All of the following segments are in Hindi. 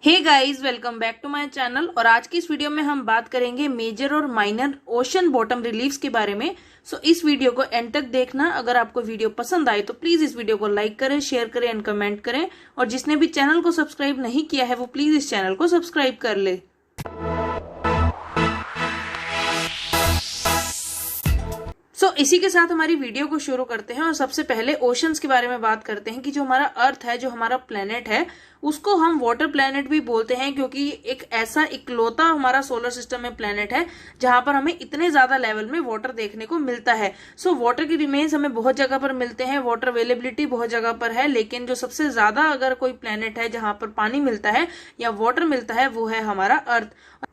Hey guys, welcome back to my channel. और आज की इस वीडियो में हम बात करेंगे मेजर और माइनर ओशन बॉटम रिलीफ्स के बारे में। सो इस वीडियो को एंड तक देखना। अगर आपको वीडियो पसंद आए तो प्लीज इस वीडियो को लाइक करें, शेयर करें एंड कमेंट करें। और जिसने भी चैनल को सब्सक्राइब नहीं किया है वो प्लीज इस चैनल को सब्सक्राइब कर ले। इसी के साथ हमारी वीडियो को शुरू करते हैं और सबसे पहले ओशंस के बारे में बात करते हैं कि जो हमारा अर्थ है, जो हमारा प्लेनेट है, उसको हम वाटर प्लेनेट भी बोलते हैं क्योंकि एक ऐसा इकलौता हमारा सोलर सिस्टम में प्लेनेट है जहां पर हमें इतने ज्यादा लेवल में वाटर देखने को मिलता है। वाटर की रिमेन्स हमें बहुत जगह पर मिलते हैं, वाटर अवेलेबिलिटी बहुत जगह पर है, लेकिन जो सबसे ज्यादा अगर कोई प्लेनेट है जहां पर पानी मिलता है या वाटर मिलता है वो है हमारा अर्थ।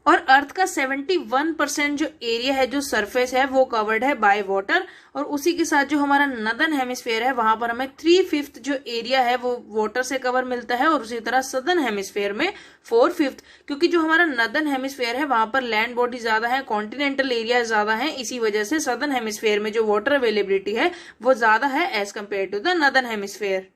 और अर्थ का 71% जो एरिया है, जो सरफेस है, वो कवर्ड है बाय वाटर। और उसी के साथ जो हमारा नदर्न हेमिस्फेयर है वहां पर हमें 3/5 जो एरिया है वो वाटर से कवर मिलता है। और उसी तरह सदर्न हेमिस्फेयर में 4/5, क्योंकि जो हमारा नदर्न हेमिस्फेयर है वहां पर लैंड बॉडी ज्यादा है, कॉन्टिनेंटल एरिया ज्यादा है, इसी वजह से सदर्न हेमिस्फेयर में जो वाटर अवेलेबिलिटी है वो ज्यादा है as compared to the northern hemisphere.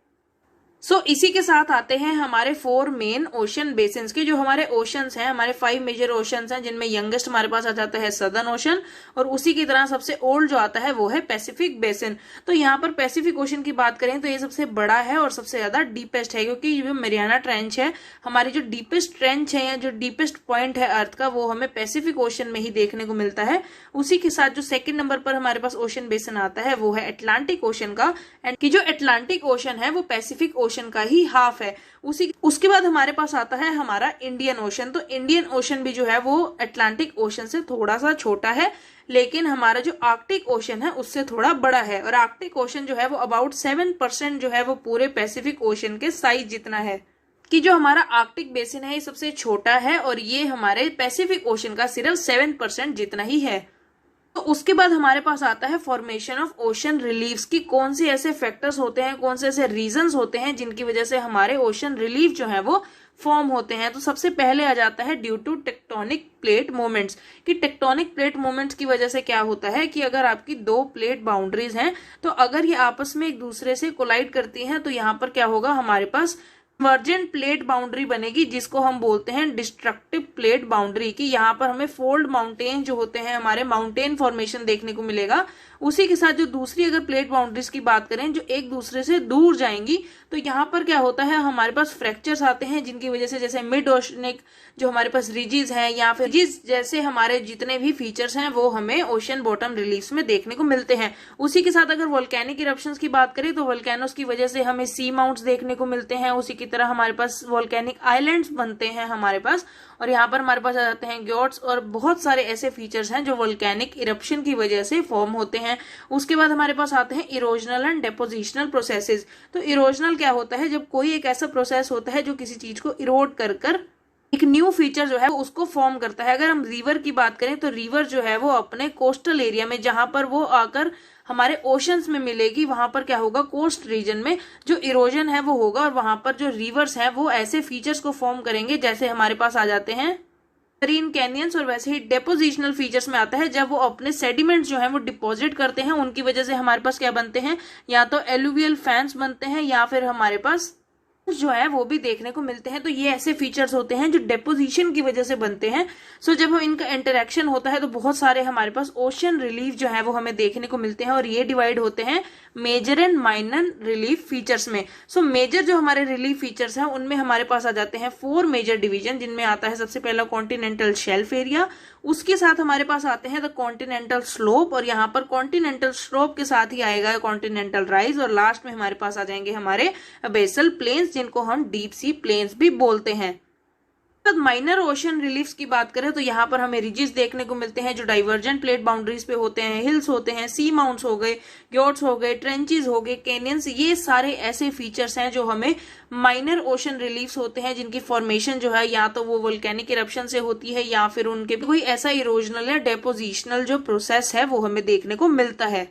इसी के साथ आते हैं हमारे 4 मेन ओशन बेसिन्स के। जो हमारे ओशंस हैं, हमारे 5 मेजर ओशंस हैं, जिनमें यंगेस्ट हमारे पास आ जाता है सदर्न ओशन। और उसी की तरह सबसे ओल्ड जो आता है वो है पैसिफिक बेसिन। तो यहाँ पर पैसिफिक ओशन की बात करें तो ये सबसे बड़ा है और सबसे ज्यादा डीपेस्ट है, क्योंकि जो मरियाना ट्रेंच है, हमारी जो डीपेस्ट ट्रेंच है या जो डीपेस्ट पॉइंट है अर्थ का, वो हमें पैसिफिक ओशन में ही देखने को मिलता है। उसी के साथ जो सेकेंड नंबर पर हमारे पास ओशन बेसिन आता है वो है अटलांटिक ओशन का। एंड की जो अटलांटिक ओशन है वो पैसिफिक ओशन का ही हाफ है। उसके बाद हमारे पास आता है हमारा इंडियन ओशन। तो इंडियन ओशन भी जो है वो अटलांटिक ओशन से थोड़ा सा छोटा है, लेकिन हमारा जो आर्कटिक ओशन है उससे थोड़ा बड़ा है। और आर्कटिक ओशन जो है वो अबाउट 7% जो है वो पूरे पैसिफिक ओशन के साइज जितना है। कि जो हमारा आर्कटिक बेसिन है ये सबसे छोटा है और ये हमारे पैसिफिक ओशन का सिर्फ 7% जितना ही है। तो उसके बाद हमारे पास आता है फॉर्मेशन ऑफ ओशन रिलीफ्स की कौन से ऐसे फैक्टर्स होते हैं, कौन से ऐसे रीजंस होते हैं जिनकी वजह से हमारे ओशन रिलीफ जो है वो फॉर्म होते हैं। तो सबसे पहले आ जाता है due to tectonic plate movements. कि टेक्टोनिक प्लेट मूवमेंट्स की वजह से क्या होता है कि अगर आपकी 2 प्लेट बाउंड्रीज हैं तो अगर ये आपस में एक दूसरे से कोलाइड करती हैं तो यहाँ पर क्या होगा, हमारे पास कन्वर्जेंट प्लेट बाउंड्री बनेगी, जिसको हम बोलते हैं डिस्ट्रक्टिव प्लेट बाउंड्री। की यहाँ पर हमें फोल्ड माउंटेन जो होते हैं, हमारे माउंटेन फॉर्मेशन देखने को मिलेगा। उसी के साथ जो दूसरी अगर प्लेट बाउंड्रीज की बात करें जो एक दूसरे से दूर जाएंगी, तो यहाँ पर क्या होता है, हमारे पास फ्रैक्चर्स आते हैं जिनकी वजह से जैसे मिड ओशनिक जो हमारे पास रिजिज हैं या फिर रिजिज जैसे हमारे जितने भी फीचर्स हैं वो हमें ओशन बॉटम रिलीफ्स में देखने को मिलते हैं। उसी के साथ अगर वोल्केनिक इरप्शंस की बात करें तो वोल्केनोस की वजह से हमें सी माउंट्स देखने को मिलते हैं। उसी की तरह हमारे पास वोल्केनिक आइलैंड्स बनते हैं हमारे पास, और यहाँ पर हमारे पास आ जाते हैं ग्योट्स और बहुत सारे ऐसे फीचर्स हैं जो वोल्केनिक इरप्शन की वजह से फॉर्म होते हैं। उसके बाद हमारे पास आते हैं इरोजनल एंड डेपोजिशनल प्रोसेसेस। तो इरोजनल क्या होता है, जब कोई एक ऐसा प्रोसेस होता है जो किसी चीज को इरोड कर एक न्यू फीचर जो है उसको फॉर्म करता है। अगर हम रिवर की बात करें तो रिवर जो है वो अपने कोस्टल एरिया में, जहां पर वो आकर हमारे ओशंस में मिलेगी, वहां पर क्या होगा, कोस्ट रीजन में जो इरोजन है वो होगा और वहां पर जो रिवर्स हैं वो ऐसे फीचर्स को फॉर्म करेंगे जैसे हमारे पास आ जाते हैं मरीन कैनियंस। और वैसे ही डेपोजिशनल फीचर्स में आता है जब वो अपने सेडिमेंट्स जो है वो डिपॉजिट करते हैं, उनकी वजह से हमारे पास क्या बनते हैं, या तो एलुवियल फैंस बनते हैं या फिर हमारे पास जो है वो भी देखने को मिलते हैं। तो ये ऐसे फीचर्स होते हैं जो डेपोजिशन की वजह से बनते हैं। जब इनका इंटरेक्शन होता है तो बहुत सारे हमारे पास ओशन रिलीफ जो है वो हमें देखने को मिलते हैं और ये डिवाइड होते हैं major and minor relief features में। मेजर जो हमारे रिलीफ फीचर्स हैं उनमें हमारे पास आ जाते हैं 4 मेजर डिवीजन, जिनमें आता है सबसे पहला कॉन्टिनेंटल शेल्फ एरिया। उसके साथ हमारे पास आते हैं द कॉन्टिनेंटल स्लोप, और यहाँ पर कॉन्टिनेंटल स्लोप के साथ ही आएगा कॉन्टिनेंटल राइज। और लास्ट में हमारे पास आ जाएंगे हमारे बेसल प्लेन्स, जिनको हम डीप सी प्लेन्स भी बोलते हैं। माइनर ओशन रिलीफ्स की बात करें तो यहाँ पर हमें रिजिस देखने को मिलते हैं जो डाइवर्जेंट प्लेट बाउंड्रीज पे होते हैं, हिल्स होते हैं, सी माउंट्स हो गए, ग्योट्स हो गए, ट्रेंचेस हो गए, कैनियंस। ये सारे ऐसे फीचर्स हैं जो हमें माइनर ओशन रिलीफ्स होते हैं, जिनकी फॉर्मेशन जो है या तो वो वोल्केनिक इरप्शन से होती है या फिर उनके कोई ऐसा इरोजनल या डेपोजिशनल जो प्रोसेस है वो हमें देखने को मिलता है।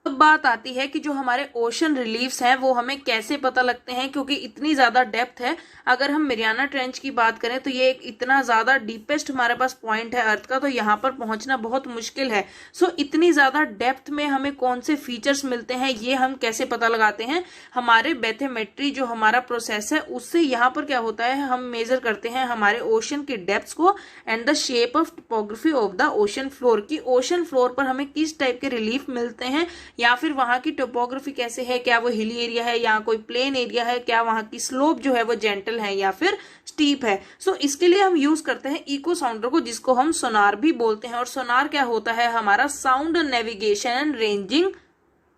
अब बात आती है कि जो हमारे ओशन रिलीफ्स हैं वो हमें कैसे पता लगते हैं, क्योंकि इतनी ज्यादा डेप्थ है। अगर हम मरियाना ट्रेंच की बात करें तो ये एक इतना ज्यादा डीपेस्ट हमारे पास पॉइंट है अर्थ का, तो यहाँ पर पहुंचना बहुत मुश्किल है। सो इतनी ज्यादा डेप्थ में हमें कौन से फीचर्स मिलते हैं ये हम कैसे पता लगाते हैं, हमारे बैथोमेट्री जो हमारा प्रोसेस है उससे यहाँ पर क्या होता है, हम मेजर करते हैं हमारे ओशन की डेप्थ को and the shape of topography of the ocean floor, की ओशन फ्लोर पर हमें किस टाइप के रिलीफ मिलते हैं, या फिर वहां की टोपोग्राफी कैसे है, क्या वो हिली एरिया है या कोई प्लेन एरिया है, क्या वहां की स्लोप जो है वो जेंटल है या फिर स्टीप है। सो इसके लिए हम यूज करते हैं इको साउंडर को, जिसको हम सोनार भी बोलते हैं। और सोनार क्या होता है, हमारा साउंड नेविगेशन एंड रेंजिंग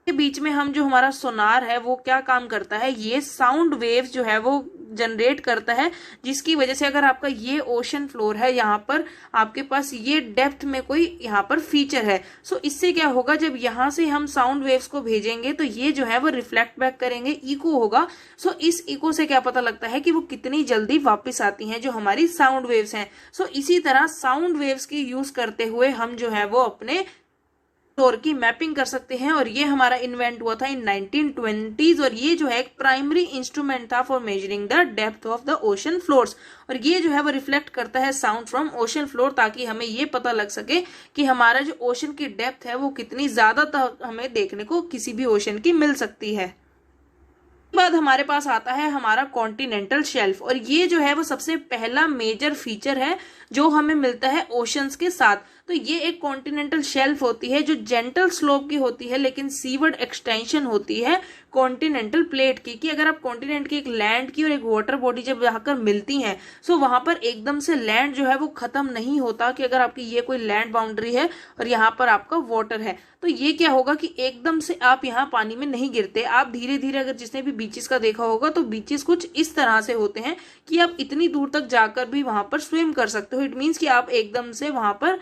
के बीच में हम जो हमारा सोनार है वो क्या काम करता है, ये साउंड वेव्स जो है वो जनरेट करता है, जिसकी वजह से अगर आपका ये ओशन फ्लोर है, यहाँ पर आपके पास ये डेप्थ में कोई यहाँ पर फीचर है, सो इससे क्या होगा, जब यहाँ से हम साउंड वेव्स को भेजेंगे तो ये जो है वो रिफ्लेक्ट बैक करेंगे, इको होगा। सो इस इको से क्या पता लगता है कि वो कितनी जल्दी वापस आती हैं जो हमारी साउंड वेव्स हैं। सो इसी तरह साउंड वेव्स की यूज करते हुए हम जो है वो अपने फ्लोर की मैपिंग कर सकते हैं। और ये हमारा इन्वेंट हुआ था इन 1920s, और ये जो है एक प्राइमरी इंस्ट्रूमेंट था for measuring the depth of the ocean floors. और ये जो है वो रिफ्लेक्ट करता है साउंड फ्रॉम ओशन फ्लोर, ताकि हमें ये पता लग सके कि हमारा जो ओशन की डेप्थ है वो कितनी ज्यादा हमें देखने को किसी भी ओशन की मिल सकती है। बाद हमारे पास आता है हमारा कॉन्टिनेंटल शेल्फ, और ये जो है वो सबसे पहला मेजर फीचर है जो हमें मिलता है ओशंस के साथ। तो ये एक कॉन्टिनेंटल शेल्फ होती है जो जेंटल स्लोप की होती है, लेकिन सीवर्ड एक्सटेंशन होती है कॉन्टिनेंटल प्लेट की। कि अगर आप कॉन्टिनेंट की एक लैंड की और एक वाटर बॉडी जब जाकर मिलती हैं, सो वहां पर एकदम से लैंड जो है वो खत्म नहीं होता, कि अगर आपकी ये कोई लैंड बाउंड्री है और यहाँ पर आपका वाटर है, तो ये क्या होगा कि एकदम से आप यहाँ पानी में नहीं गिरते, आप धीरे धीरे, अगर जिसने भी बीचेस का देखा होगा तो बीचेस कुछ इस तरह से होते हैं कि आप इतनी दूर तक जाकर भी वहां पर स्विम कर सकते हो। इट मीन्स कि आप एकदम से वहां पर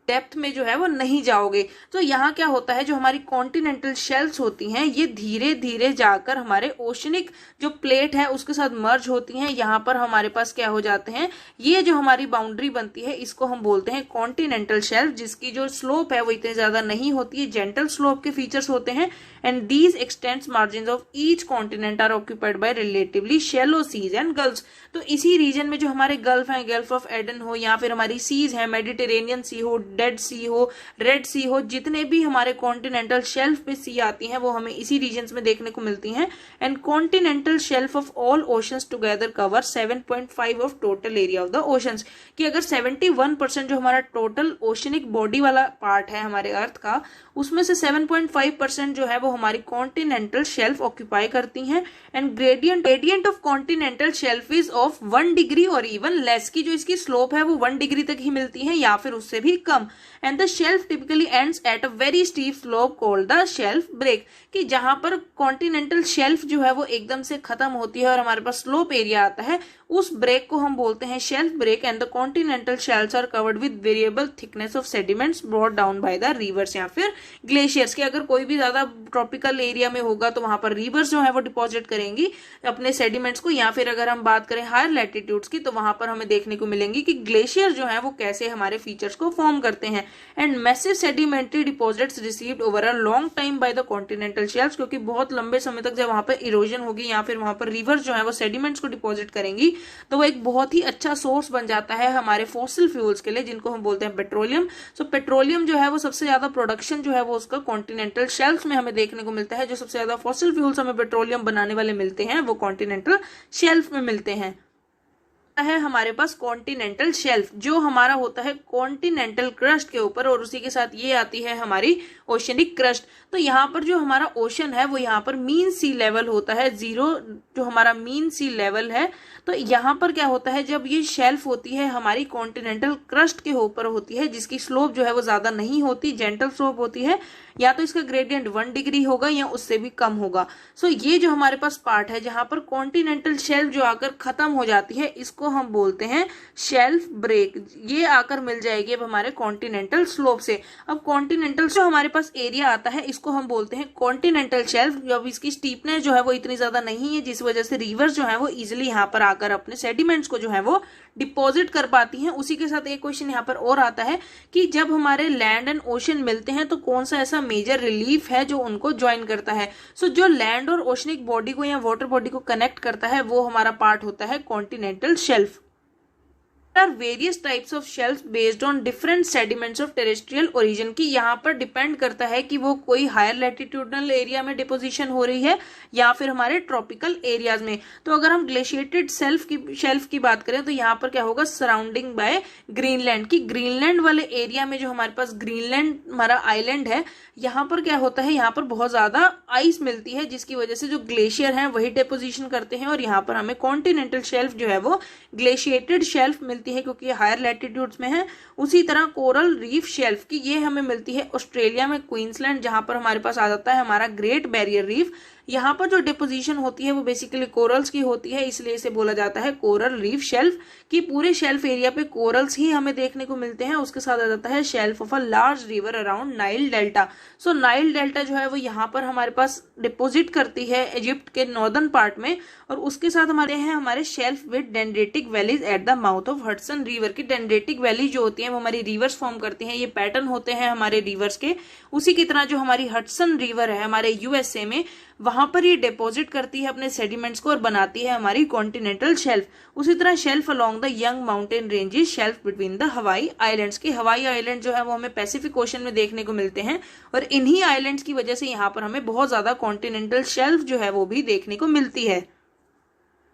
डेप्थ में जो है वो नहीं जाओगे। तो यहाँ क्या होता है, जो हमारी कॉन्टिनेंटल शेल्फ्स होती हैं ये धीरे धीरे जाकर हमारे ओशनिक जो प्लेट है उसके साथ मर्ज होती हैं। यहाँ पर हमारे पास क्या हो जाते हैं, ये जो हमारी बाउंड्री बनती है इसको हम बोलते हैं कॉन्टिनेंटल शेल्फ, जिसकी जो स्लोप है वो इतनी ज्यादा नहीं होती है, जेंटल स्लोप के फीचर्स होते हैं। And these extends margin of each continent are occupied by relatively shallow seas and gulfs. तो इसी रीजन में जो हमारे गल्फ हैं, गल्फ ऑफ एडन हो या फिर हमारी सीज है, मेडिटेरेनियन सी हो, डेड सी हो, रेड सी हो, जितने भी हमारे कॉन्टिनेंटल शेल्फ पे सी आती हैं वो हमें इसी रीजन्स में देखने को मिलती हैं। And continental shelf of all oceans together cover 7.5 of total area of the oceans. कि अगर 71% जो हमारा टोटल ओशनिक बॉडी वाला पार्ट है हमारे अर्थ का, उसमें से 7.5% जो है वो हमारी कॉन्टिनेंटल शेल्फ ऑक्यूपाई करती हैं। And gradient of continental shelf is of 1 degree और इवन लेस, की जो इसकी स्लोप है वो 1 डिग्री तक ही मिलती है या फिर उससे भी कम। And the shelf typically ends at a very steep slope called the shelf break, कि जहां पर कॉन्टिनेंटल शेल्फ जो है वो एकदम से खत्म होती है और हमारे पास स्लोप एरिया आता है, उस ब्रेक को हम बोलते हैं shelf break. And the continental shelfs are covered with variable thickness of sediments brought down by the rivers या फिर ग्लेशियर्स। के अगर कोई भी ज्यादा ट्रॉपिकल एरिया में होगा तो वहां पर रिवर्स जो है वो डिपॉजिट करेंगी अपने सेडिमेंट्स को, या फिर अगर हम बात करें हायर लैटिट्यूड्स की तो वहां पर हमें देखने को मिलेंगी कि ग्लेशियर जो है वो कैसे हमारे फीचर्स को फॉर्म करते हैं। And massive sedimentary deposits received over a long time by the continental shelfs, क्योंकि बहुत लंबे समय तक जब वहां पर इरोजन होगी या फिर वहां पर रिवर्स जो है वो सेडिमेंट्स को डिपॉजिट करेंगी, तो वो एक बहुत ही अच्छा सोर्स बन जाता है हमारे फॉसिल फ्यूल्स के लिए, जिनको हम बोलते हैं पेट्रोलियम। सो पेट्रोलियम जो है वो सबसे ज्यादा प्रोडक्शन जो है वो उसका कॉन्टिनेंटल शेल्फ में हमें देखने को मिलता है। जो सबसे ज्यादा फॉसिल फ्यूल्स हमें पेट्रोलियम बनाने वाले मिलते हैं वो कॉन्टिनेंटल शेल्फ में मिलते हैं। है हमारे पास कॉन्टिनेंटल शेल्फ जो हमारा होता है कॉन्टिनेंटल क्रस्ट के ऊपर, और उसी के साथ ये आती है हमारी ओशनिक क्रस्ट। तो यहाँ पर जो हमारा ओशन है वो यहाँ पर मीन सी लेवल होता है 0, जो हमारा मीन सी लेवल है। तो यहाँ पर क्या होता है, जब ये शेल्फ होती है हमारी कॉन्टिनेंटल क्रस्ट के ऊपर होती है, जिसकी स्लोप जो है वो ज्यादा नहीं होती, जेंटल स्लोप होती है, या तो इसका ग्रेडियंट 1 डिग्री होगा या उससे भी कम होगा। सो ये जो हमारे पास पार्ट है जहां पर कॉन्टिनेंटल शेल्फ जो आकर खत्म हो जाती है, इसको हम बोलते हैं शेल्फ ब्रेक। ये आकर मिल जाएगी अब हमारे कॉन्टिनेंटल स्लोप से। अब कॉन्टिनेंटल जो हमारे पास एरिया आता है इसको हम बोलते हैं कॉन्टिनेंटल शेल्फ। अब इसकी स्टीपनेस जो है वो इतनी ज्यादा नहीं है, जिस वजह से रिवर्स जो है वो इजिली यहाँ पर आकर अपने सेडिमेंट्स को जो है वो डिपॉजिट कर पाती हैं। उसी के साथ एक क्वेश्चन यहाँ पर और आता है कि जब हमारे लैंड एंड ओशन मिलते हैं तो कौन सा ऐसा मेजर रिलीफ है जो उनको ज्वाइन करता है। सो जो लैंड और ओशनिक बॉडी को या वाटर बॉडी को कनेक्ट करता है वो हमारा पार्ट होता है continental shelf. Are various types of shelf based on different sediments of terrestrial origin, की यहाँ पर डिपेंड करता है कि वो कोई हायर लैटिट्यूडनल एरिया में डिपोजिशन हो रही है या फिर हमारे ट्रॉपिकल एरियाज में। तो अगर हम ग्लेशिएटेड शेल्फ की बात करें तो यहाँ पर क्या होगा, सराउंडिंग बाय ग्रीनलैंड, की ग्रीनलैंड वाले एरिया में जो हमारे पास ग्रीनलैंड हमारा आइलैंड है, यहाँ पर क्या होता है, यहाँ पर बहुत ज्यादा आइस मिलती है जिसकी वजह से जो ग्लेशियर है वही डिपोजिशन करते हैं और यहाँ पर हमें कॉन्टिनेंटल शेल्फ जो है वो ग्लेशिएटेड शेल्फ मिलती है क्योंकि हायर लैटिट्यूड्स में है। उसी तरह कोरल रीफ शेल्फ की ये हमें मिलती है ऑस्ट्रेलिया में क्वींसलैंड, जहां पर हमारे पास आ जाता है हमारा ग्रेट बैरियर रीफ। यहाँ पर जो डिपोजिशन होती है वो बेसिकली कोरल्स की होती है, इसलिए इसे बोला जाता है कोरल रीफ शेल्फ, की पूरे शेल्फ एरिया पे कोरल्स ही हमें देखने को मिलते हैं। उसके साथ आ जाता है shelf of a large river around Nile delta. So Nile delta जो है वो यहाँ पर हमारे पास डिपोजिट करती है इजिप्ट के नॉर्दर्न पार्ट में, और उसके साथ हमारे shelf with dendritic valleys at the mouth of Hudson river, की डेंड्रेटिक वैली जो होती है वो हमारी रिवर्स फॉर्म करती हैं, ये पैटर्न होते हैं हमारे रिवर्स के। उसी की तरह जो हमारी हडसन रिवर है हमारे यूएसए में, वहां पर ये डिपॉजिट करती है अपने सेडिमेंट्स को और बनाती है हमारी कॉन्टिनेंटल शेल्फ। उसी तरह shelf along the young mountain ranges, shelf between the Hawaii islands, की हवाई आइलैंड जो है वो हमें पैसिफिक ओशन में देखने को मिलते हैं और इन्हीं आइलैंड्स की वजह से यहाँ पर हमें बहुत ज्यादा कॉन्टिनेंटल शेल्फ जो है वो भी देखने को मिलती है।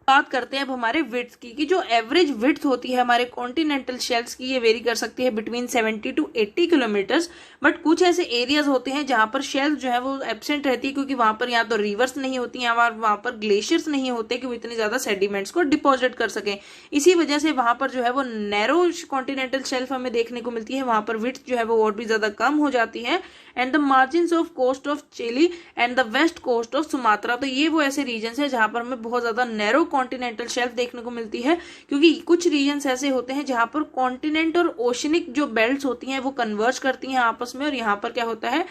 बात करते हैं अब हमारे विड्थ की, कि जो एवरेज विड्थ होती है हमारे कॉन्टिनेंटल शेल्फ्स की, ये वेरी कर सकती है बिटवीन 70 to 80 किलोमीटर्स। बट कुछ ऐसे एरियाज होते हैं जहां पर शेल्फ जो है वो एब्सेंट रहती है क्योंकि वहां पर या तो रिवर्स नहीं होती है या वहां पर ग्लेशियर्स नहीं होते कि वो इतनी ज्यादा सेडिमेंट्स को डिपॉजिट कर सके। इसी वजह से वहां पर जो है वो नैरो कॉन्टिनेंटल शेल्फ हमें देखने को मिलती है, वहां पर विड्थ जो है वो और भी ज्यादा कम हो जाती है। And the margin of coast of Chile and the west coast of Sumatra, तो ये वो ऐसे रीजन है जहां पर हमें बहुत ज्यादा नैरो कॉन्टिनेंटल शेल्फ देखने को मिलती है क्योंकि कुछ रीजन्स ऐसे होते हैं जहां पर कॉन्टिनेंट और ओशनिक जो बेल्ट्स होती हैं वो कन्वर्ज करती हैं आपस में, और यहाँ पर क्या होता है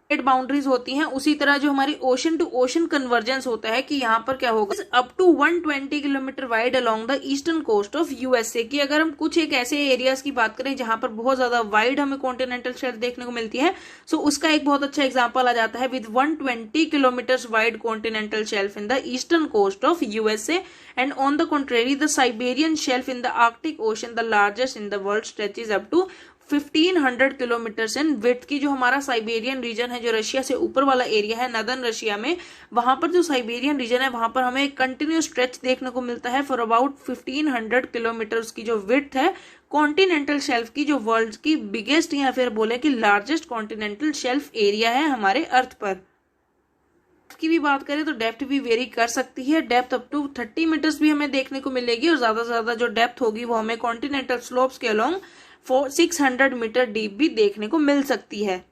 बाउंड्रीज होती हैं। उसी तरह जो हमारी ओशन टू ओशन कन्वर्जेंस होता है कि यहाँ पर क्या होगा, up to 120 kilometre wide along the eastern coast of USA, की अगर हम कुछ एक ऐसे एरियाज की बात करें जहां पर बहुत ज्यादा वाइड हमें कॉन्टिनेंटल शेल्फ देखने को मिलती है, सो उसका एक बहुत अच्छा एग्जांपल आ जाता है with 120 kilometre wide continental shelf in the eastern coast of USA. And on the contrary the Siberian shelf in the Arctic Ocean, the largest in the world, stretches up to 1500 kilometre in width, की जो हमारा साइबेरियन रीजन है जो रशिया से ऊपर वाला एरिया है नदर्न रशिया में, वहां पर जो साइबेरियन रीजन है वहां पर हमें एक कंटिन्यूस स्ट्रेच देखने को मिलता है फॉर अबाउट 1500 किलोमीटर की जो विड्थ है कॉन्टिनेंटल शेल्फ की, जो वर्ल्ड की बिगेस्ट या फिर बोले कि लार्जेस्ट कॉन्टिनेंटल शेल्फ एरिया है हमारे अर्थ पर। की भी बात करें तो डेप्थ भी वेरी कर सकती है, डेप्थ अप टू 30 मीटर्स भी हमें देखने को मिलेगी और ज्यादा से ज्यादा जो डेप्थ होगी वो हमें कॉन्टिनेंटल स्लोप्स के अलोंग 600 मीटर डीप भी देखने को मिल सकती है।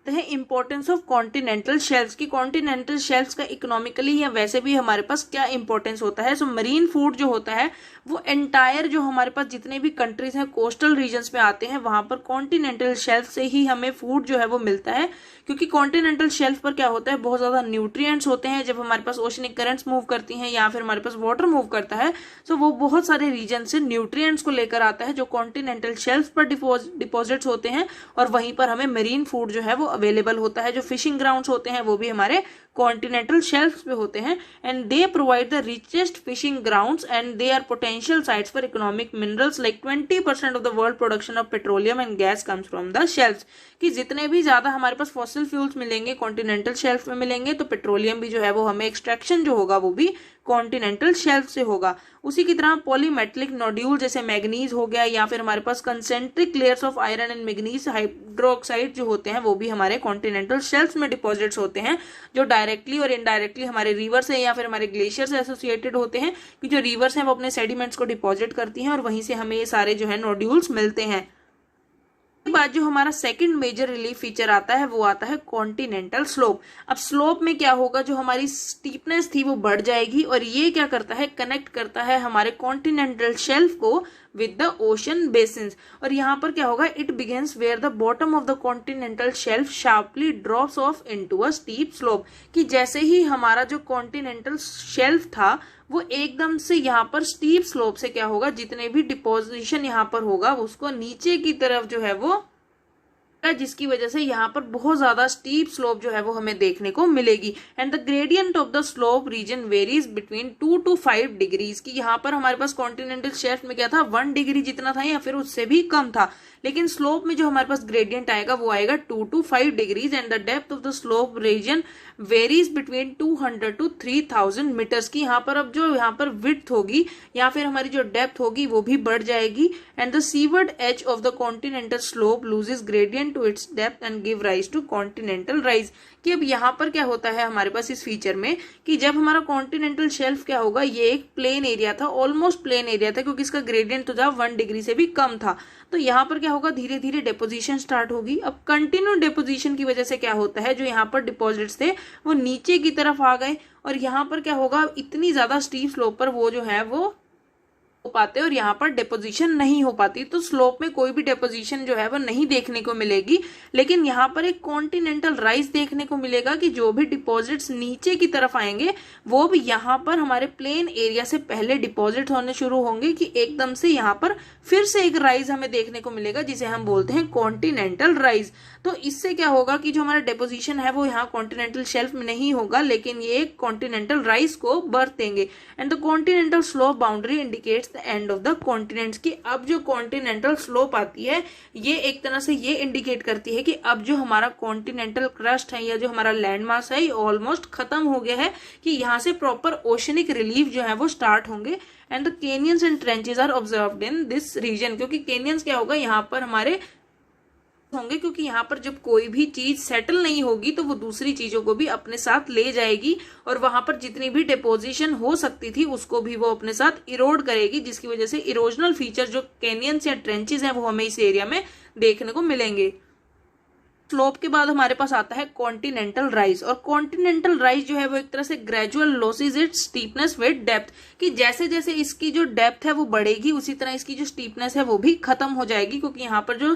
है इंपॉर्टेंस ऑफ कॉन्टिनेंटल शेल्फ्स, की कॉन्टिनेंटल शेल्फ्स का इकोनॉमिकली या वैसे भी हमारे पास क्या इंपॉर्टेंस होता है। सो मरीन फूड जो होता है वो एंटायर जो हमारे पास जितने भी कंट्रीज हैं कोस्टल रीजन्स में आते हैं वहां पर कॉन्टिनेंटल शेल्फ से ही हमें फूड जो है वो मिलता है, क्योंकि कॉन्टिनेंटल शेल्फ पर क्या होता है बहुत ज्यादा न्यूट्रिएंट्स होते हैं। जब हमारे पास ओशनिक करंट्स मूव करती हैं या फिर हमारे पास वाटर मूव करता है तो वो बहुत सारे रीजन से न्यूट्रिएंट्स को लेकर आता है जो कॉन्टिनेंटल शेल्फ पर डिपॉजिट्स होते हैं, और वहीं पर हमें मरीन फूड जो है वो अवेलेबल होता है। जो फिशिंग ग्राउंड्स होते हैं वो भी हमारे कॉन्टिनेंटल शेल्फ्स पे होते हैं, and they provide the richest fishing grounds and they are potential sites for economic minerals, like 20% of the world production of petroleum and gas comes from the shelfs, कि जितने भी ज्यादा हमारे पास फॉसिल फ्यूल्स मिलेंगे कॉन्टिनेंटल शेल्फ में मिलेंगे, तो पेट्रोलियम भी जो है वो हमें एक्सट्रैक्शन जो होगा वो भी कॉन्टिनेंटल शेल्फ से होगा। उसी की तरह पॉलीमेटलिक नोड्यूल जैसे मैग्नीज हो गया या फिर हमारे पास concentric layers of iron and manganese hydroxide जो होते हैं वो भी हमारे कॉन्टिनेंटल शेल्फ में डिपॉजिट्स होते हैं, जो डायरेक्टली और इनडायरेक्टली हमारे रिवर से या फिर हमारे ग्लेशियर से एसोसिएटेड होते हैं, कि जो रिवर्स हैं वो अपने सेडिमेंट्स को डिपॉजिट करती हैं और वहीं से हमें ये सारे जो है नोड्यूल्स मिलते हैं। बाद जो हमारा सेकंड मेजर रिलीफ फीचर आता है वो आता है कॉन्टिनेंटल स्लोप। अब स्लोप में क्या होगा, जो हमारी स्टीपनेस थी वो बढ़ जाएगी और ये क्या करता है कनेक्ट करता है हमारे कॉन्टिनेंटल शेल्फ को विद द ओशन बेसिन्स, और यहाँ पर क्या होगा it begins where the bottom of the continental shelf sharply drops off into a steep slope, कि जैसे ही हमारा जो कॉन्टिनेंटल शेल्फ था वो एकदम से यहाँ पर स्टीप स्लोप से क्या होगा, जितने भी डिपोजिशन यहाँ पर होगा उसको नीचे की तरफ जो है वो, जिसकी वजह से यहाँ पर बहुत ज्यादा स्टीप स्लोप जो है वो हमें देखने को मिलेगी। And the gradient of the slope region varies between 2 to 5 degrees की यहाँ पर हमारे पास कॉन्टिनेंटल शेल्फ में क्या था, 1 डिग्री जितना था या फिर उससे भी कम था, लेकिन स्लोप में जो हमारे पास ग्रेडियंट आएगा वो आएगा 2 to 5 degrees. And the depth of the slope region varies between 200 to 3000 metres की यहाँ पर अब जो यहाँ पर विड्थ होगी या फिर हमारी जो डेप्थ होगी वो भी बढ़ जाएगी। And the seaward edge of the continental slope loses gradient to its depth and give rise to continental rise. कि अब यहाँ पर क्या होता है हमारे पास इस फीचर में कि जब हमारा कॉन्टिनेंटल शेल्फ क्या होगा, ये एक प्लेन एरिया था, ऑलमोस्ट प्लेन एरिया था क्योंकि इसका ग्रेडियंट तो था 1 डिग्री से भी कम था, तो यहाँ पर क्या होगा, धीरे धीरे डिपोजिशन स्टार्ट होगी। अब कंटिन्यू डिपोजिशन की वजह से क्या होता है, जो यहाँ पर डिपॉजिट्स थे वो नीचे की तरफ आ गए और यहाँ पर क्या होगा, इतनी ज्यादा स्टीप स्लोप पर वो जो है वो हो पाते और यहाँ पर डिपोजिशन नहीं हो पाती, तो स्लोप में कोई भी डिपोजिशन जो है वो नहीं देखने को मिलेगी। लेकिन यहाँ पर एक कॉन्टिनेंटल राइज देखने को मिलेगा कि जो भी डिपॉजिट्स नीचे की तरफ आएंगे वो भी यहाँ पर हमारे प्लेन एरिया से पहले डिपॉजिट होने शुरू होंगे, कि एकदम से यहाँ पर फिर से एक राइज हमें देखने को मिलेगा जिसे हम बोलते हैं कॉन्टिनेंटल राइज। तो इससे क्या होगा कि जो हमारा डिपोजिशन है वो यहाँ कॉन्टिनेंटल शेल्फ में नहीं होगा, लेकिन ये कॉन्टिनेंटल राइज को बर्थ देंगे। And the continental slope boundary indicates the end of the continents, की अब जो कॉन्टिनेंटल स्लोप आती है ये एक तरह से ये इंडिकेट करती है कि अब जो हमारा कॉन्टिनेंटल क्रस्ट है या जो हमारा लैंड मास है ये ऑलमोस्ट खत्म हो गया है, कि यहाँ से प्रॉपर ओशनिक रिलीफ जो है वो स्टार्ट होंगे। And the canyons and trenches are observed in this region, क्योंकि कैनियंस क्या होगा, यहाँ पर हमारे होंगे, क्योंकि यहाँ पर जब कोई भी चीज सेटल नहीं होगी तो वो दूसरी चीजों को भी अपने साथ ले जाएगी और वहां पर जितनी भी डिपोजिशन हो सकती थी उसको भी वो अपने साथ इरोड करेगी, जिसकी वजह से इरोजनल फीचर जो कैनियंस या ट्रेंचेस हैं वो हमें इस एरिया में देखने को मिलेंगे। स्लोप के बाद हमारे पास आता है कॉन्टिनेंटल राइज, और कॉन्टिनेंटल राइज जो है वो एक तरह से gradual losses it's steepness with depth, कि जैसे जैसे इसकी जो डेप्थ है वो बढ़ेगी उसी तरह इसकी जो स्टीपनेस है वो भी खत्म हो जाएगी, क्योंकि यहाँ पर जो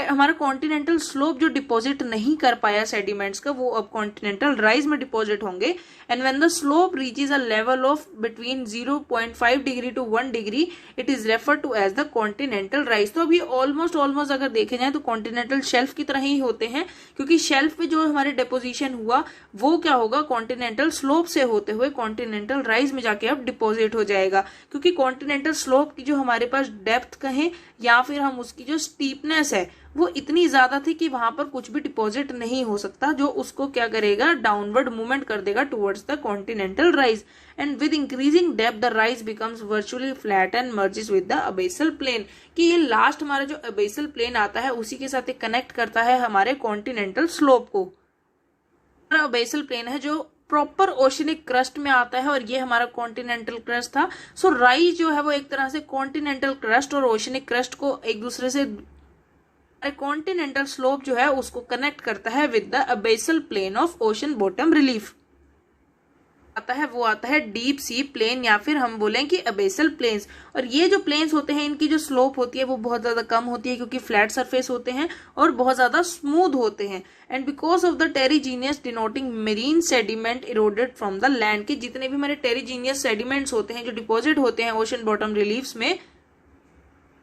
हमारा कॉन्टिनेंटल स्लोप जो डिपॉजिट नहीं कर पाया सेडिमेंट्स का वो अब कॉन्टिनेंटल राइज में डिपॉजिट होंगे। And when the slope reaches a level of between 0.5 degree to 1 degree it is refer to as the continental rise. तो अभी ऑलमोस्ट अगर देखे जाए तो कॉन्टिनेंटल शेल्फ की तरह ही होते हैं, क्योंकि शेल्फ पे जो हमारे डिपोजिशन हुआ वो क्या होगा, कॉन्टिनेंटल स्लोप से होते हुए कॉन्टिनेंटल राइज में जाके अब डिपॉजिट हो जाएगा, क्योंकि कॉन्टिनेंटल स्लोप की जो हमारे पास डेप्थ कहें या फिर हम उसकी जो स्टीपनेस है वो इतनी ज्यादा थी कि वहां पर कुछ भी डिपॉजिट नहीं हो सकता, जो उसको क्या करेगा, डाउनवर्ड मूवमेंट कर देगा towards the continental rise. And with increasing depth the rise becomes virtually flat and merges with the abyssal plain, कि ये लास्ट हमारा जो अबेसल प्लेन आता है उसी के साथ कनेक्ट करता है हमारे कॉन्टिनेंटल स्लोप को। अबेसल प्लेन है जो प्रॉपर ओशनिक क्रस्ट में आता है और ये हमारा कॉन्टिनेंटल क्रस्ट था। सो राइज जो है वो एक तरह से कॉन्टिनेंटल क्रस्ट और ओशनिक क्रस्ट को एक दूसरे से कॉन्टिनेंटल स्लोप जो है उसको कनेक्ट करता है with the abyssal plain of ocean bottom relief. आता है वो आता है डीप सी प्लेन या फिर हम बोलें कि अबेसल प्लेन्स। और ये जो प्लेन्स होते हैं इनकी जो स्लोप होती है वो बहुत ज्यादा कम होती है, क्योंकि फ्लैट सरफेस होते हैं और बहुत ज्यादा स्मूथ होते हैं। And because of the टेरिजीनियस denoting marine sediment eroded from the land, के जितने भी हमारे टेरिजीनियस सेडिमेंट्स होते हैं जो डिपॉजिट होते हैं ओशन बॉटम रिलीफ्स में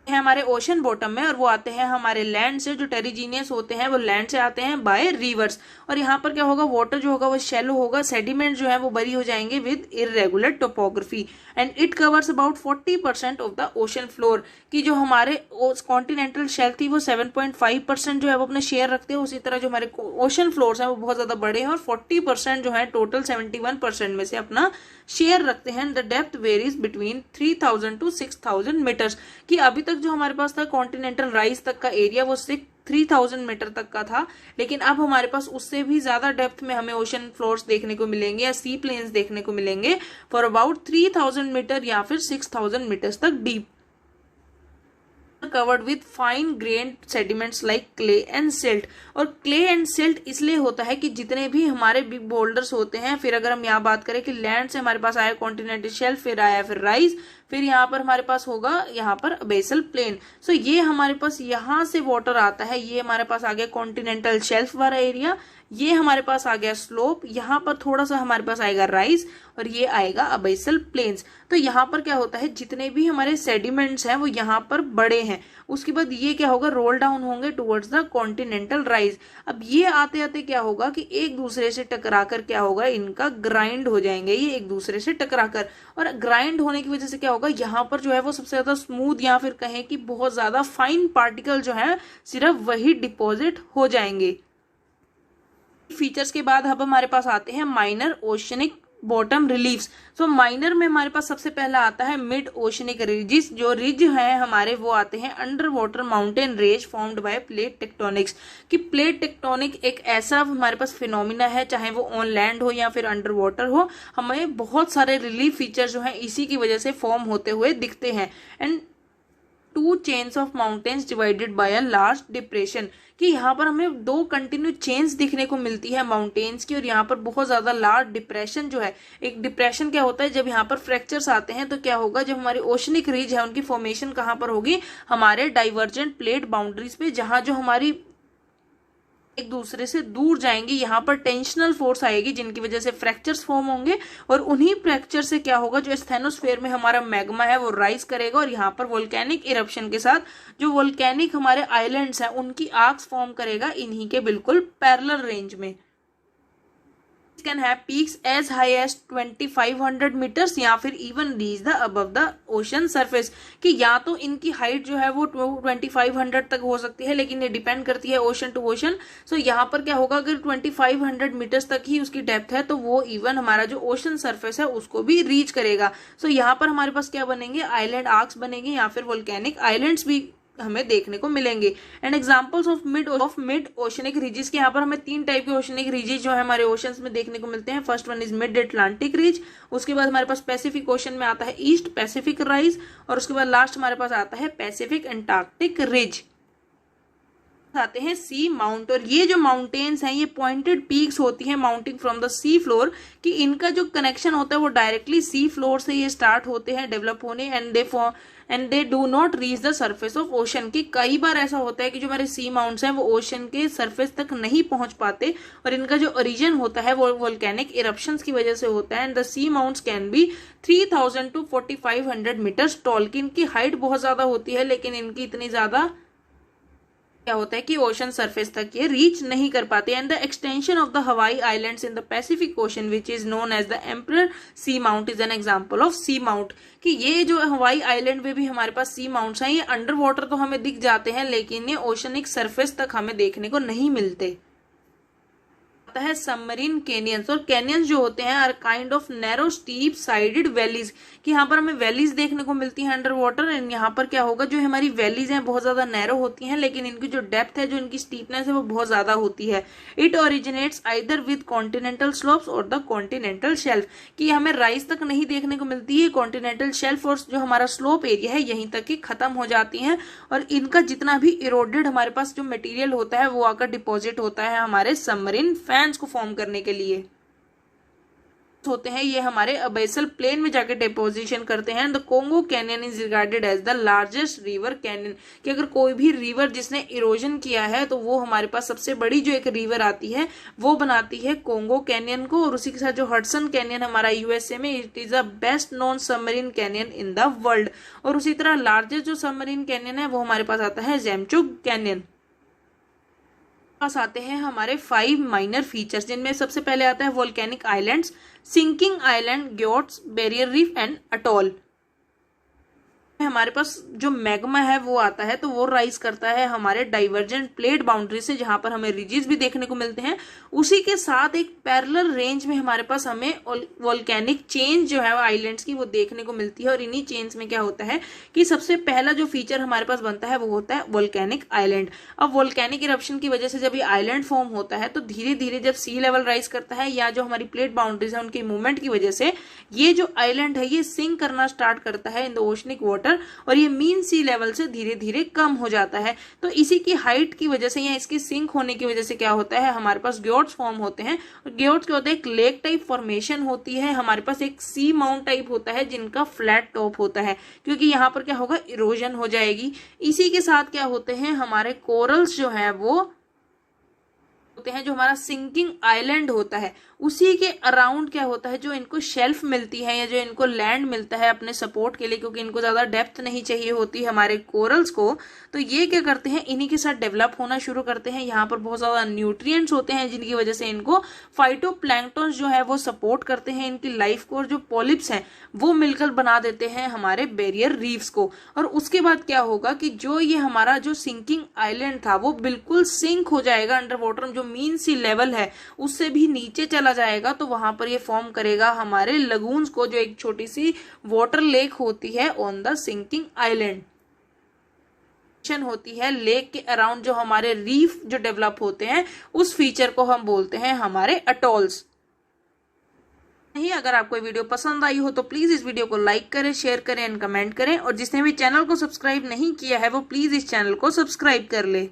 है हमारे ओशन बॉटम में, और वो आते हैं हमारे लैंड से, जो टेरिजीनियस होते हैं वो लैंड से आते हैं बाय रिवर्स। और यहाँ पर क्या होगा, वाटर जो होगा वो शैलो होगा, सेडिमेंट जो है वो बरी हो जाएंगे with irregular topography. And it covers about 40% of the ocean floor, की जो हमारे कॉन्टिनेंटल शेल्फ थी वो 7.5% जो है वो अपने शेयर रखते हैं, उसी तरह जो हमारे ओशन फ्लोर्स हैं वो बहुत ज्यादा बड़े हैं और 40% जो है टोटल 71% में से अपना शेयर रखते हैं। The depth varies between 3000 to 6000 metres, कि अभी तक जो हमारे पास था कॉन्टिनेंटल राइज तक का एरिया वो 3000 मीटर तक का था, लेकिन अब हमारे पास उससे भी ज्यादा डेप्थ में हमें ओशन फ्लोर्स देखने को मिलेंगे या सी प्लेन्स देखने को मिलेंगे फॉर अबाउट 3000 मीटर या फिर 6000 मीटर्स तक deep, covered with fine grained sediments like clay and silt। और clay and silt इसलिए होता है कि जितने भी हमारे बिग बोल्डर्स होते हैं, फिर अगर हम यहाँ बात करें कि लैंड से हमारे पास आया कॉन्टिनेंटल शेल्फ, फिर आया फिर राइज, फिर यहाँ पर हमारे पास होगा यहाँ पर अबेसल प्लेन। सो ये हमारे पास यहाँ से वाटर आता है, ये हमारे पास आ गया कॉन्टिनेंटल शेल्फ वाला एरिया, ये हमारे पास आ गया स्लोप, यहाँ पर थोड़ा सा हमारे पास आएगा राइज, और ये आएगा अबैसल प्लेन्स। तो यहाँ पर क्या होता है, जितने भी हमारे सेडिमेंट्स हैं वो यहाँ पर बड़े हैं, उसके बाद ये क्या होगा, रोल डाउन होंगे टुवर्ड्स द कॉन्टिनेंटल राइज। अब ये आते आते क्या होगा कि एक दूसरे से टकराकर क्या होगा, इनका ग्राइंड हो जाएंगे ये एक दूसरे से टकराकर, और ग्राइंड होने की वजह से क्या होगा, यहाँ पर जो है वो सबसे ज्यादा स्मूथ या फिर कहें कि बहुत ज्यादा फाइन पार्टिकल जो है सिर्फ वही डिपॉजिट हो जाएंगे। फीचर्स के बाद अब हमारे पास आते हैं माइनर ओशनिक बॉटम रिलीफ्स। सो माइनर में हमारे पास सबसे पहला आता है मिड ओशनिक रिजिस। जो रिज है हमारे वो आते हैं under water mountain range formed by plate tectonics. कि प्लेट टेक्टोनिक एक ऐसा हमारे पास फिनोमिना है, चाहे वो ऑन लैंड हो या फिर अंडर वाटर हो, हमें बहुत सारे रिलीफ फीचर जो है इसी की वजह से फॉर्म होते हुए दिखते हैं। And to chains of mountains divided by a large depression. कि यहाँ पर हमें दो कंटिन्यू चेन्स दिखने को मिलती है माउंटेन्स की, और यहाँ पर बहुत ज्यादा लार्ज डिप्रेशन जो है, एक डिप्रेशन क्या होता है, जब यहाँ पर फ्रैक्चर्स आते हैं तो क्या होगा, जब हमारी ओशनिक रिज है उनकी फॉर्मेशन कहाँ पर होगी, हमारे डाइवर्जेंट प्लेट बाउंड्रीज पे, जहां जो हमारी एक दूसरे से दूर जाएंगे, यहाँ पर टेंशनल फोर्स आएगी जिनकी वजह से फ्रैक्चर्स फॉर्म होंगे, और उन्हीं फ्रैक्चर से क्या होगा, जो स्टेनोस्फेयर में हमारा मैग्मा है वो राइज करेगा, और यहाँ पर वोल्केनिक इरप्शन के साथ जो वोल्केनिक हमारे आइलैंड्स हैं उनकी आर्क्स फॉर्म करेगा इन्हीं के बिल्कुल पैरेलल रेंज में। can have peaks as high as 2500 meters या फिर even reach the above the ocean surface। कि या तो इनकी हाइट जो है वो 2500 तक हो सकती है, लेकिन ये डिपेंड करती है ओशन टू ओशन। सो यहाँ पर क्या होगा, अगर 2500 मीटर्स तक ही उसकी डेप्थ है तो वो इवन हमारा जो ओशन सरफेस है उसको भी रीच करेगा। सो यहाँ पर हमारे पास क्या बनेंगे, आइलैंड आर्क्स बनेंगे या फिर वोल्केनिक आइलैंड्स भी हमें देखने को मिलेंगे। And examples of mid oceanic ridges के यहाँ पर हमें तीन टाइप के ओशनिक रीजेस जो है हमारे ओशंस में देखने को मिलते हैं। First one is mid Atlantic ridge, उसके बाद हमारे पास पैसिफिक ओशन में आता है ईस्ट पैसिफिक राइज, और उसके बाद लास्ट हमारे पास आता है पैसिफिक एंटार्क्टिक रिज। आते हैं सी माउंट, और ये जो माउंटेन्स हैं ये पॉइंटेड पीक्स होती हैं mounting from the sea floor. कि इनका जो कनेक्शन होता है वो डायरेक्टली सी फ्लोर से ये स्टार्ट होते हैं डेवलप होने, and they do not reach the surface of ocean. की कई बार ऐसा होता है कि जो हमारे सी माउंट्स हैं वो ओशन के सरफेस तक नहीं पहुंच पाते, और इनका जो ओरिजिन होता है वो वोल्केनिक इरप्शंस की वजह से होता है। And the seamounts can be 3000 to 4500 metres tall. की इनकी हाइट बहुत ज्यादा होती है, लेकिन इनकी इतनी ज्यादा क्या होता है कि ओशन सरफेस तक ये रीच नहीं कर पाते। And the extension of the Hawaii islands in the Pacific ocean which is known as the emperor sea mount is an example of sea mount. कि ये जो हवाई आइलैंड में भी हमारे पास सी माउंट्स हैं, ये अंडर वाटर तो हमें दिख जाते हैं, लेकिन ये ओशनिक सरफेस तक हमें देखने को नहीं मिलते। है सबमरीन कैनियंस, और कैनियंस जो होते हैं are kind of narrow steep sided valleys. कि यहाँ पर हमें वैलीज देखने को मिलती हैं अंडर वाटर। एंड यहाँ पर क्या होगा, जो हमारी वैलीज हैं बहुत ज्यादा नैरो होती हैं, लेकिन इनकी जो डेप्थ है, जो इनकी स्टीपनेस है वो बहुत ज्यादा होती है। It originates either with continental slopes और द कॉन्टिनेंटल शेल्फ। कि हमें राइज तक नहीं देखने को मिलती है, कॉन्टिनेंटल शेल्फ और जो हमारा स्लोप एरिया है यहीं तक ही खत्म हो जाती हैं, और इनका जितना भी इरोडेड हमारे पास जो मटेरियल होता है वो आकर डिपॉजिट होता है हमारे सबमरीन फैंस को फॉर्म करने के लिए होते हैं। ये हमारे अबैसल प्लेन में जाके डिपोजिशन करते हैं। The Congo canyon is regarded as the largest river canyon. कि अगर कोई भी रिवर जिसने इरोजन किया है तो वो हमारे पास सबसे बड़ी जो एक रिवर आती है वो बनाती है कोंगो कैनियन को। और उसी के साथ जो हडसन कैनियन हमारा यूएसए में, it is the best known submarine canyon in the world. और उसी तरह लार्जेस्ट जो सबमरीन कैनियन है वो हमारे पास आता है जेमचुग कैनियन। पास आते हैं हमारे 5 माइनर फीचर्स, जिनमें सबसे पहले आता है volcanic islands, sinking island, guyots, barrier reef and atoll. हमारे पास जो मैग्मा है वो आता है तो वो राइज करता है हमारे डाइवर्जेंट प्लेट बाउंड्री से, जहां पर हमें रिजिस भी देखने को मिलते हैं। उसी के साथ एक पैरेलल रेंज में हमारे पास हमें वोल्केनिक चेन्स जो है आइलैंड्स की वो देखने को मिलती है। और इन्हीं चेन्स में क्या होता है कि सबसे पहला जो फीचर हमारे पास बनता है वो होता है वोल्केनिक आइलैंड। अब वोल्केनिक इरप्शन की वजह से जब ये आइलैंड फॉर्म होता है तो धीरे धीरे जब सी लेवल राइज करता है या जो हमारी प्लेट बाउंड्रीज है उनकी मूवमेंट की वजह से ये जो आइलैंड है ये सिंक करना स्टार्ट करता है इन द ओशनिक वाटर, और ये मीन सी लेवल से धीरे धीरे कम हो जाता है। तो इसी की हाइट की वजह से या इसकी सिंक होने की वजह से क्या होता है, हमारे पास ग्योट्स फॉर्म होते हैं। ग्योट्स क्या होता है, एक लेक टाइप फॉर्मेशन होती है। हमारे पास एक सी माउंट टाइप होता है जिनका फ्लैट टॉप होता है, क्योंकि यहाँ पर क्या होगा, इरोजन हो जाएगी। इसी के साथ क्या होते हैं, हमारे कोरल्स जो है वो होते हैं, जो हमारा सिंकिंग आइलैंड होता है, उसी के अराउंड क्या होता है, जो इनको शेल्फ मिलती है या जो इनको लैंड मिलता है अपने सपोर्ट के लिए, क्योंकि इनको ज्यादा डेप्थ नहीं चाहिए होती हमारे कोरल्स को, तो ये क्या करते हैं, इन्हीं के साथ डेवलप होना शुरू करते हैं। यहाँ पर बहुत ज्यादा न्यूट्रिएंट्स होते हैं जिनकी वजह से इनको फाइटोप्लैंक्टन जो है वो सपोर्ट करते हैं इनकी लाइफ को, और जो पॉलिप्स हैं वो मिलकर बना देते हैं हमारे बैरियर रीफ्स को। और उसके बाद क्या होगा कि जो ये हमारा जो सिंकिंग आइलैंड था वो बिल्कुल सिंक हो जाएगा अंडर वाटर, जो मीन सी लेवल है उससे भी नीचे चला जाएगा, तो वहां पर ये फॉर्म करेगा हमारे लगून्स को, जो एक छोटी सी वाटर लेक होती है ऑन द सिंकिंग आइलैंड होती है। लेक के अराउंड जो हमारे रीफ जो डेवलप होते हैं उस फीचर को हम बोलते हैं हमारे अटोल्स। नहीं, अगर आपको वीडियो पसंद आई हो तो प्लीज इस वीडियो को लाइक करें, शेयर करें एंड कमेंट करें, और जिसने भी चैनल को सब्सक्राइब नहीं किया है वो प्लीज इस चैनल को सब्सक्राइब कर ले।